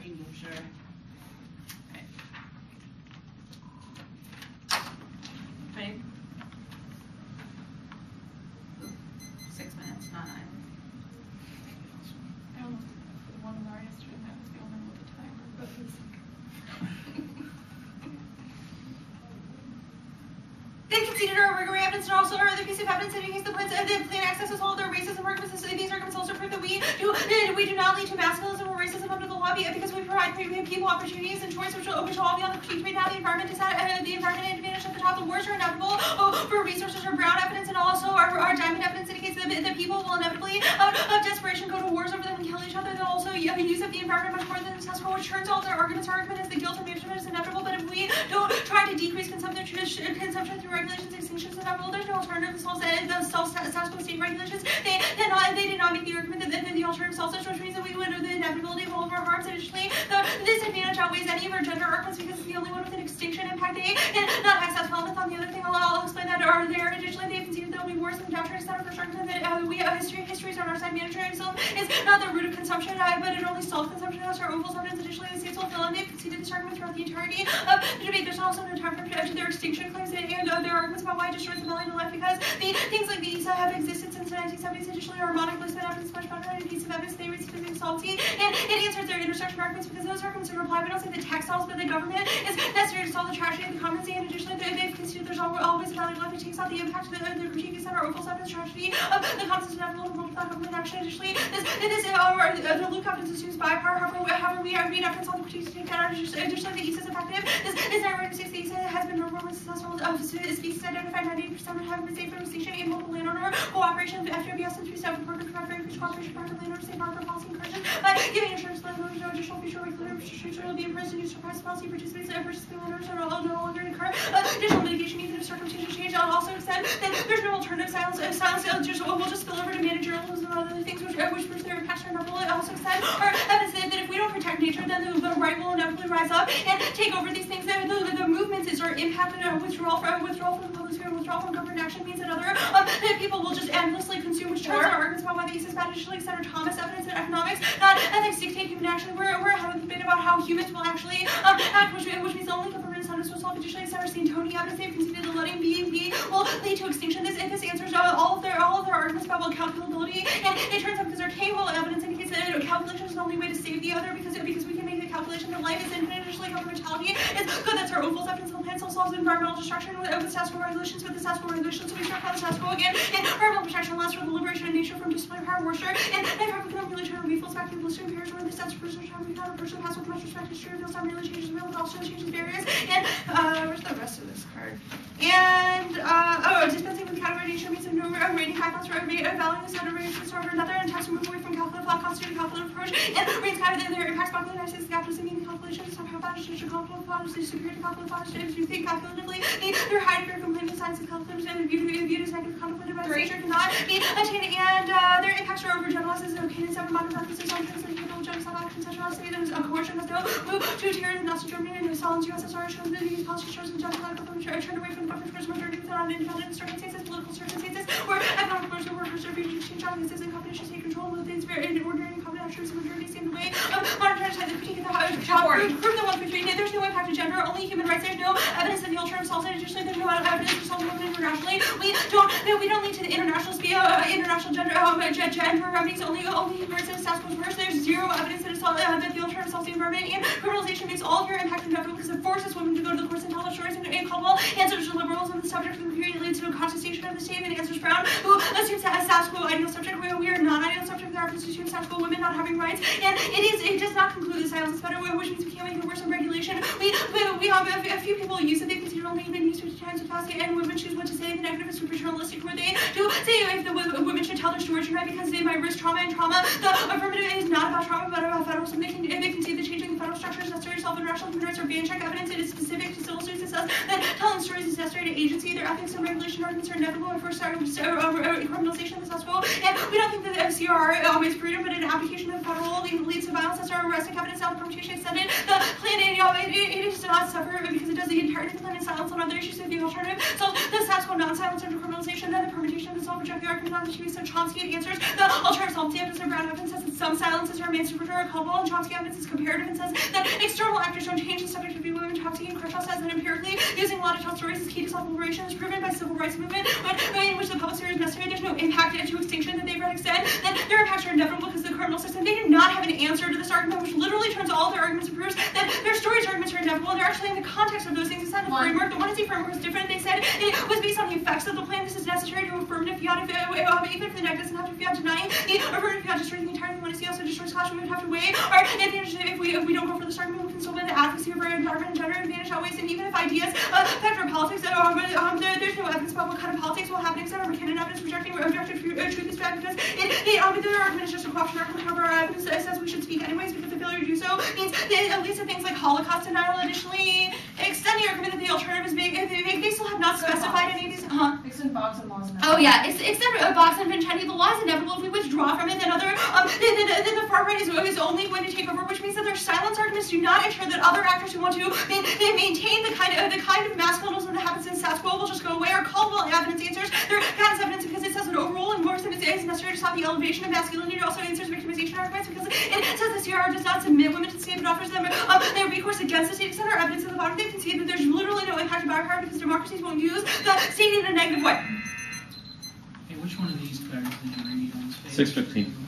Buckinghamshire. Right. 6 minutes, not 9. I almost did one more yesterday, and that was the only one with the timer, but it was They conceded our rigor evidence and also our other piece of evidence indicates the plain access was all of their racism arguments. These arguments also prove that we do not lead to masculinism or racism under the law because we provide people opportunities and choice which will all be on the critique right now. The environment advantage at the top. The wars are inevitable for resources or brown evidence, and also our diamond evidence indicates that people will inevitably out of desperation go to wars over them and kill each other. They'll also use of the environment much more than successful, which turns out their argument is the guilt of management is inevitable. But if we don't try to decrease consumption through regulations, extinctions, inevitable, there's no alternative. The status quo state regulations, they did not make the argument that the alternative self-such, which means that we would know the inevitability of all of our harms. Additionally, this advantage outweighs any of our gender arguments because it's the only one with an extinction impact. And not access wellness. On the other thing, I'll explain that are there. Additionally, they've conceded there will be wars and downturns that are first argument that history is on our side. Management itself is not the root of consumption, but it only self-consumption. That's our overall evidence. Additionally, the states will fill in. They've conceded this argument throughout the entirety of the debate. There's also no time for their extinction claims and their arguments about why it destroys the million life because things like the ESA have existed since the 1970s. Additionally, our harmonically spent evidence much better than a piece of evidence they receive as salty, and it answers their intersection arguments because those arguments are reply. We don't say the textiles, but the government is necessary to solve the tragedy of the commons. And additionally, they've conceded there's always a value left. It takes out the impact of the critique is that our overall evidence tragedy of the commons is inevitable to multiply government action. Additionally, the Luke evidence assumes by power. However, we reference all the critiques to take that out. Additionally, the ESA is effective. This narrative states the ESA has been normally successful species identified 98% have been safe from extinction and multiple landowner cooperation with FWS and 3-7 program for increased cooperation with landowners, safe harbor policy encouragement by giving insurance landowners no additional future regulatory restrictions will be impressed in use surprise policy participants and participating landowners are no longer incur additional mitigation even if circumstances change. I'll also extend that there's no alternative silence will just spill over to managerialism and other things which proves their impacts are inevitable. It also extend our evidence that if we don't protect nature, then the right will inevitably rise up and take over these things. The movements are impacted withdrawal from the public sphere, withdrawal from government action means that other people will just endlessly consume, which turns our arguments about why the ESA is bad. Additionally, Senator Thomas, evidence that economics, not ethics, dictate human action. We're having a debate about how humans will actually act, which means the only government incentives will solve. Additionally, Senator Santoni, evidence they've conceded that letting be will lead to extinction. This answers all of their arguments about calculability, and it turns out because our table evidence indicates that calculation is the only way to save the other because we can make the calculation that life is infinite. Additionally, governmentality is good. That's our overall evidence. The plan still solves environmental destruction with status quo regulations. With the status quo regulations, we struck out the status quo again. And environmental protection allows for the liberation of nature from discipline, power, worship, and from really turn refills back to the blistering periods where the status quo person trying to become a person has with much respect to history reveals some really changes real, but also changes barriers. And where's the rest of this card? And dispensing with category nature means no rating high class for valuing the set of ratings over another and tax to move away from calculative flat constituted calculative approach and rates kind of their impacts on the United States capitalism meaning calculations so how bad is calculative flat is superior to calculative flat if you think calculatively their high degree of completeness science of calculatives and viewed as negative contemplated by the nature cannot be attained and their impacts are overgeneralized as okay in seven modern purposes on translating genocide conceptual state and coercion has no move to terror and Nazi Germany and Stalin's USSR shows that these policy shows and genocide turned away from the government's majority without independent circumstances, political circumstances, where economic forces were reserving exchange alliances and competition state control with its very ordinary combinations of majorities in the way of modern genocide. The critique of the job prove the one between there's no impact to gender, only human rights. There's no evidence that the alternative solves it. Additionally, there's no evidence for solving women internationally. We don't lead to the international international gender remedies. Only human rights and status quo first. There's zero evidence that the alternative solves the environment and criminalization makes all of your impact inevitable because it forces women to go to the courts and tell their stories and culpable answers to liberals on the subject of the period leads to a contestation of the state and answers Brown, who assumes that as status quo ideal subject, we are not ideal subject with our constitution, status quo women not having rights, and it does not conclude the silence is better, which means we can't make it worse in regulation. We have a few people use it, they consider only even used 50 times with basket, and women choose what to say. The negative is paternalistic, where they do say if the women should tell their stories right because they might risk trauma, and trauma, the affirmative is not about trauma, but about federalism. They can see the changing the federal structure is necessary to solve international human rights or ban check evidence. It is specific to civil suits. It says that telling stories is necessary to agency. Their ethics and regulation arguments are inevitable and first criminalization of the status quo. And we don't think that the FCR always freedom, but an application of federal leads to violence. That's our arresting evidence. Now the permutation extended. The plan it does not suffer because it does the entirety of the plan in silence on other issues of the alternative. So the status quo non-silence under criminalization, then the permutation of the self-rejecting argument on the TV, so Chomsky answers the alternative solvency evidence and Brown evidence says that some silences are made superficial or culpable, and Chomsky evidence is comparative and says that external actors don't change the subject of view women. Chomsky and Kershaw says that empirically, using a lot of tell stories is key to self-liberation is proven by civil rights movement, in which the public sphere is necessary. There's no impact to extinction that they've read extend. Then their impacts are inevitable because of the criminal system. They do not have an answer to this argument, which literally turns all their arguments and proves that their stories' arguments are inevitable, and they're actually in the context of those things. Inside the framework, the 1C framework was different. They said it was based on the effects of the plan. This is necessary to affirmative fiat, even if the neck doesn't have to fiat denying the affirmative fiat destroys the entire 1C, also destroys classroom. We would have to weigh our advantage if we don't go for this argument. We can still win the advocacy of our environment and gender advantage outweighs, and even if ideas factor politics, there's no evidence about what kind of politics will happen, except for McKinnon evidence rejecting objective truth is bad because their argument is just a question argument. However, our evidence says we should speak anyways because the failure to do so means that at least things like Holocaust denial. Additionally, extend the argument that the alternative is big. They still have not specified any of these. Extend Boggs and laws. Oh yeah, extend Boggs and Vincenzi. The law is inevitable. If we withdraw from it, then the far right is only going to take over, which means that their silence arguments do not ensure that other actors who want to maintain the kind of masculinism that happens in status quo will just go away. Our culpable evidence answers their past evidence because it says that overall and more is necessary to stop the elevation of masculinity. It also answers victimization arguments because it says the CR does not submit women to the state, but offers them their recourse against the state. Except our evidence at the bottom, they can see that there's literally no impact of our power because democracies won't use the state in a negative way. Hey, which one of these cards did you read on space? 615.